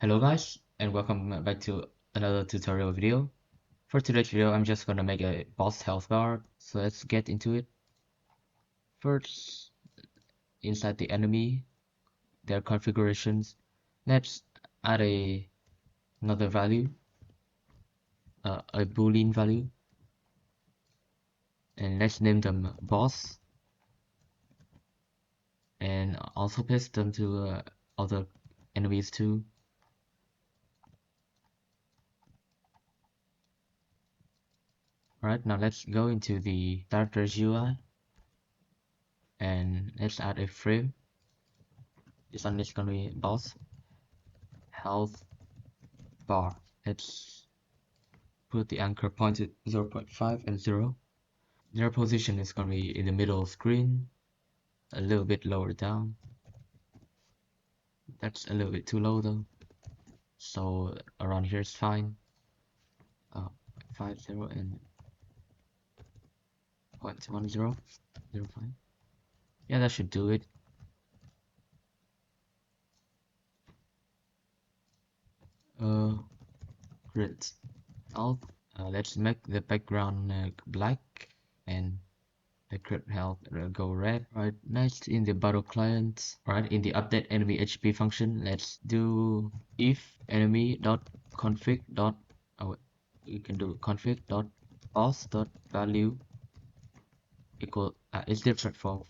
Hello guys, and welcome back to another tutorial video. For today's video, I'm just gonna make a boss health bar, so let's get into it. First, inside the enemy, their configurations, let's add another value, a boolean value, and let's name them boss, and also paste them to other enemies too. Alright, now let's go into the characters UI, and let's add a frame. This one is gonna be boss health bar. Let's put the anchor point at 0.5 and 0. Their position is gonna be in the middle of screen, a little bit lower down. That's a little bit too low though. So around here is fine. 5, 0 and 0.10, 0, 5. Yeah, that should do it. Grid health. Let's make the background black and the grid health go red. Right, next in the battle client, right, in the update enemy HP function, let's do if enemy dot config dot you can do config dot boss dot value equal is different from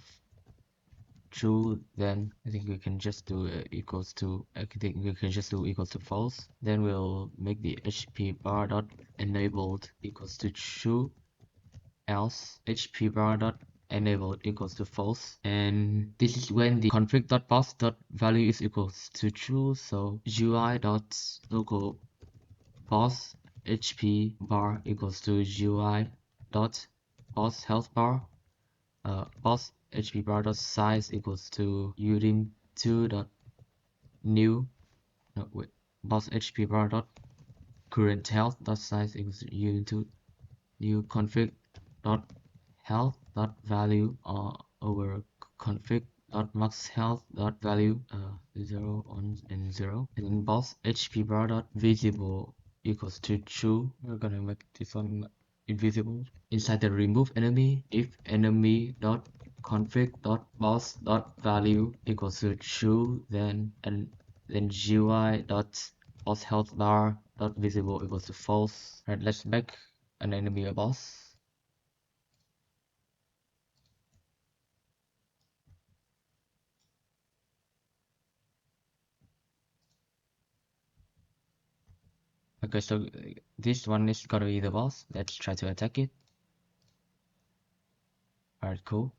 true. Then I think we can just do equals to I think we can just do equals to false. Then we'll make the HP bar dot enabled equals to true, else HP bar dot enabled equals to false, and this is when the config dot boss dot value is equals to true. So UI dot local boss HP bar equals to UI dot boss health bar, boss HP bar dot size equals to udim2 dot new, no wait, boss HP bar dot current health dot size equals to udim2 new config dot health dot value over config dot max health dot value 0 on and 0, and then boss HP bar dot visible equals to true. We're gonna make this one invisible. Inside the remove enemy, if enemy dot config dot boss dot value equals to true, then GUI dot boss health bar dot visible equals to false. Right, let's make an enemy a boss. Okay, so this one is gonna be the boss. Let's try to attack it. Alright, cool.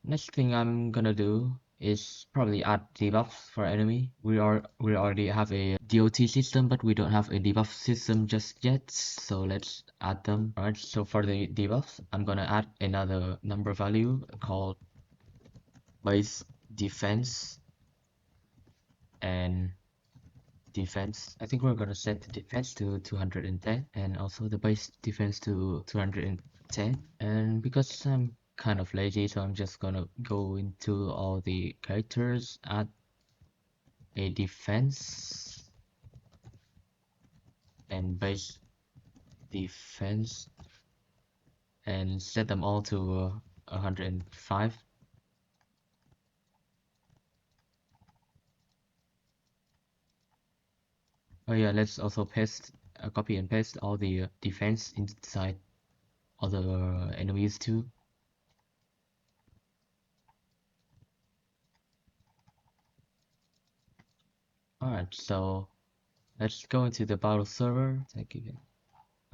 Next thing I'm gonna do is probably add debuffs for enemy. We already have a DOT system, but we don't have a debuff system just yet. So let's add them. Alright, so for the debuffs, I'm gonna add another number value called base defense and defense. I think we're gonna set the defense to 210 and also the base defense to 210. And because I'm kind of lazy, so I'm just gonna go into all the characters, add a defense and base defense and set them all to 105. Oh yeah, let's also paste copy and paste all the defense inside other enemies too. Alright, so let's go into the battle server attack event.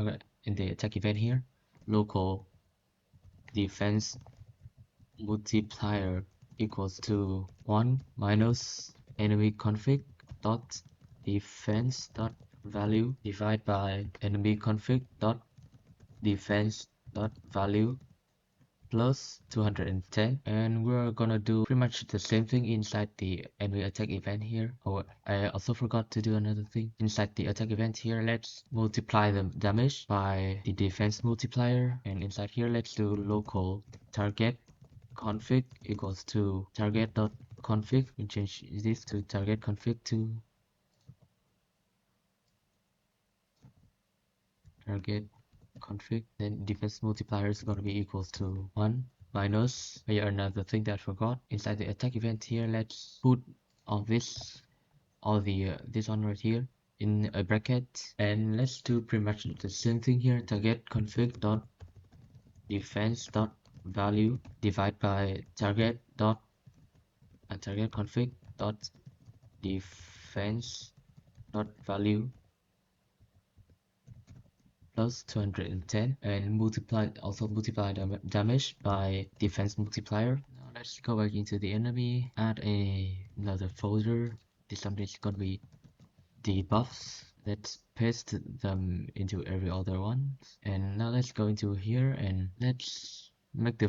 Okay, in the attack event here, local defense multiplier equals to 1 minus enemy config dot defense dot value divided by enemy config dot defense dot value plus 210, and we're gonna do pretty much the same thing inside the enemy attack event here. Oh, I also forgot to do another thing inside the attack event here. Let's multiply the damage by the defense multiplier, and inside here let's do local target config equals to target dot config. We change this to target config to target config, then defense multiplier is going to be equals to 1 minus, here another thing that I forgot, inside the attack event here, let's put all the this one right here in a bracket, and let's do pretty much the same thing here. Target config dot defense dot value divide by target dot target config dot defense dot value plus 210, and multiply damage by defense multiplier. Now let's go back into the enemy, add another folder. This one is gonna be debuffs. Let's paste them into every other one, and now let's go into here and let's make the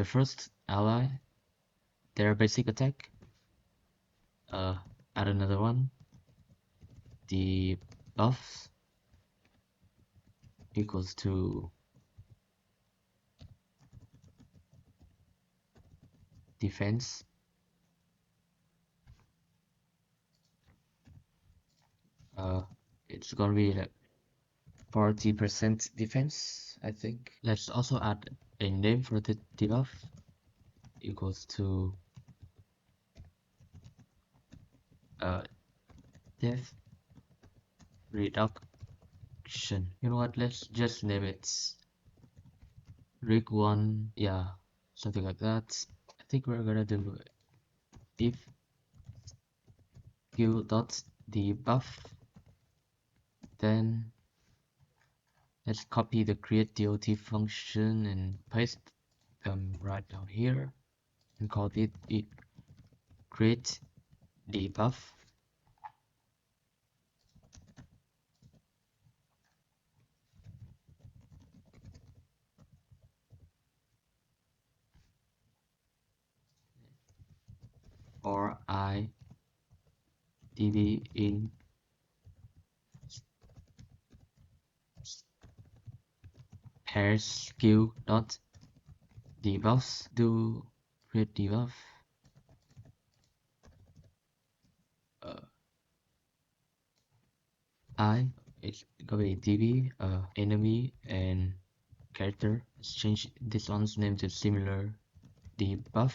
first ally their basic attack. Add another one, debuffs equals to defense it's gonna be like 40% defense, I think. Let's also add a name for the debuff equals to death reduction. You know what, let's just name it rig 1, yeah, something like that. I think we're gonna do if skill dot debuff, then let's copy the create dot function and paste them right down here and call it create debuff. Or db in pairs skill dot debuffs, do create debuff I it's gonna be db enemy and character. Let's change this one's name to similar debuff.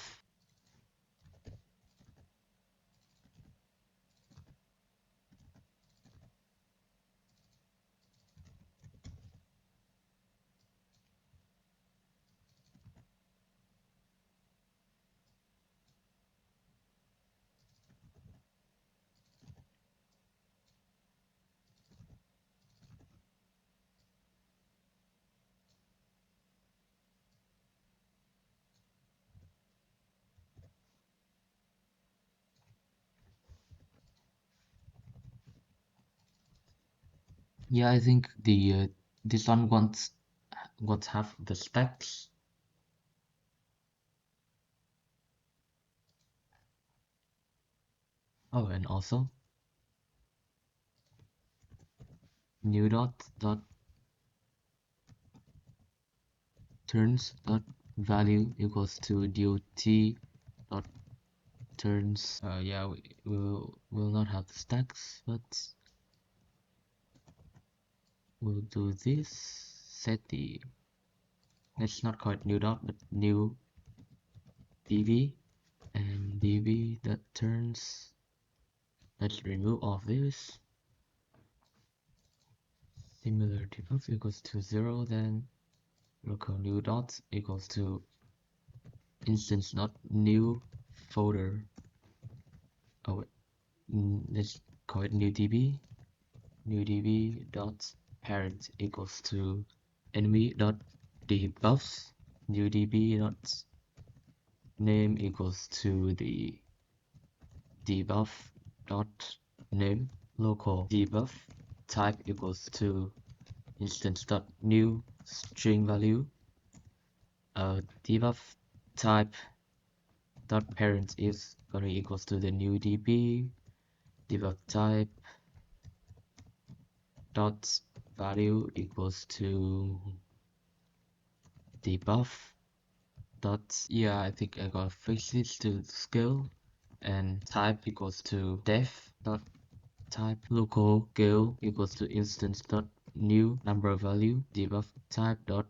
Yeah, I think the this one wants have the stacks. Oh, and also new dot turns dot value equals to dot dot turns. Yeah, will not have the stacks, but we'll do this. Set the, let's not call it new dot, but new db, and db that turns. Let's remove all of this. Similar debuff equals to 0, then local new dot equals to instance not new folder. Oh, let's call it new db. New db dot parent equals to enemy dot debuffs. New db dot name equals to the debuff dot name. Local debuff type equals to instance dot new string value. Debuff type dot parent is gonna equals to the new db. Debuff type dot value equals to debuff dot, yeah, I think I gotta fix this to scale, and type equals to def dot type. Local scale equals to instance dot new number value debuff type dot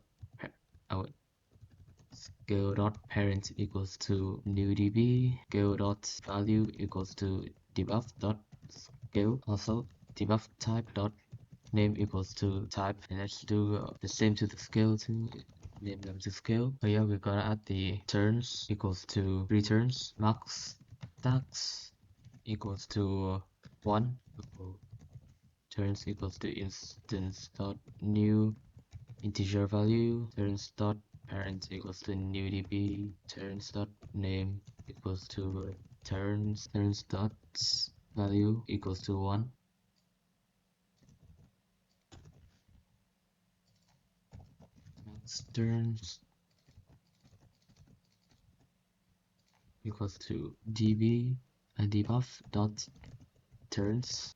scale dot parent equals to new db scale dot value equals to debuff dot scale. Also debuff type dot name equals to type, and let's do the same to the scale to name them to scale. But yeah, we're gonna add the turns equals to returns max tax equals to 1. Turns equals to instance dot new integer value. Turns dot parent equals to new db. Turns dot name equals to turns. Turns dot value equals to 1. Max turns equals to db and debuff dot turns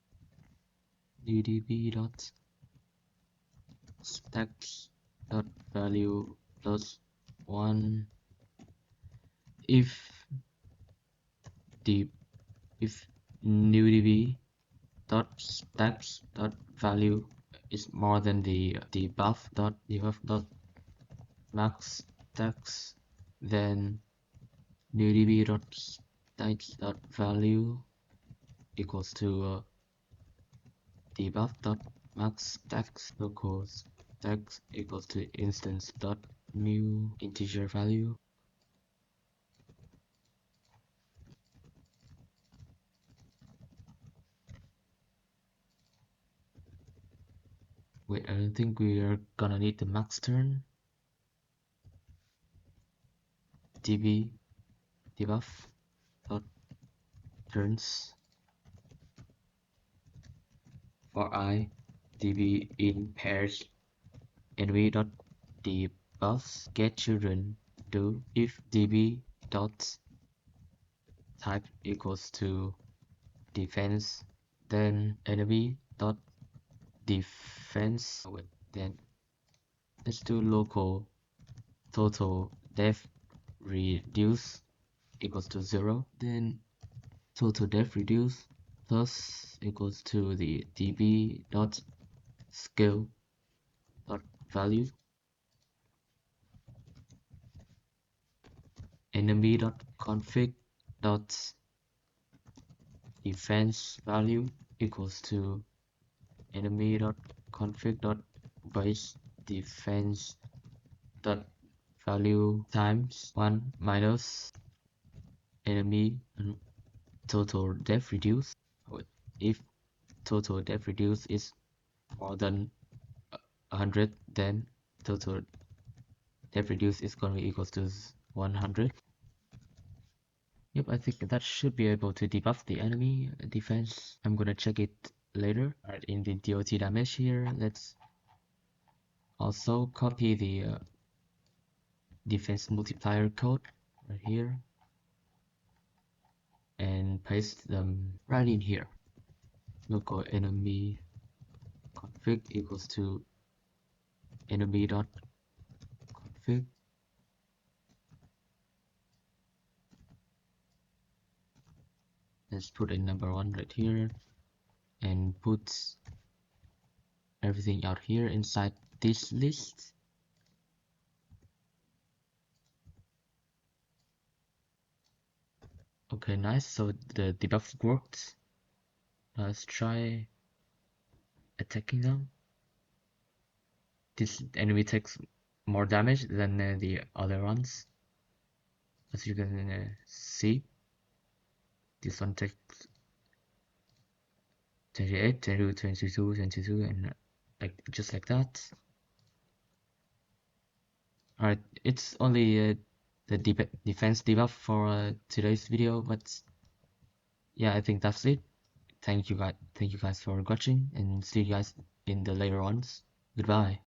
new db dot stacks dot value plus 1 if the if new db dot stacks dot value is more than the debuff dot max stacks, then new db dot stacks dot value equals to debuff dot max stacks equals stacks equals to instance dot new integer value. Wait, I don't think we are gonna need the max turn. db debuff dot turns for I db in pairs env dot debuffs get children do if db dot type equals to defense, then env dot defense. Wait, then let's do local total def reduce equals to 0, then total def reduce plus equals to the db dot scale dot value enemy dot config dot defense value equals to enemy dot config dot base defense dot value times 1 minus enemy total def reduce. If total def reduce is more than 100, then total def reduce is going to be equals to 100. Yep, I think that should be able to debuff the enemy defense. I'm gonna check it later. Alright, in the DOT damage here, let's also copy the defense multiplier code right here and paste them right in here. Local enemy config equals to enemy dot config. Let's put a number 1 right here and put everything out here inside this list. Okay, nice. So the debuff worked. Let's try attacking them. This enemy takes more damage than the other ones, as you can see. This one takes 28, 22, 22, 22, and like just like that. Alright, it's only the defense debuff for today's video, but yeah, I think that's it. Thank you guys for watching, and see you guys in the later ones. Goodbye.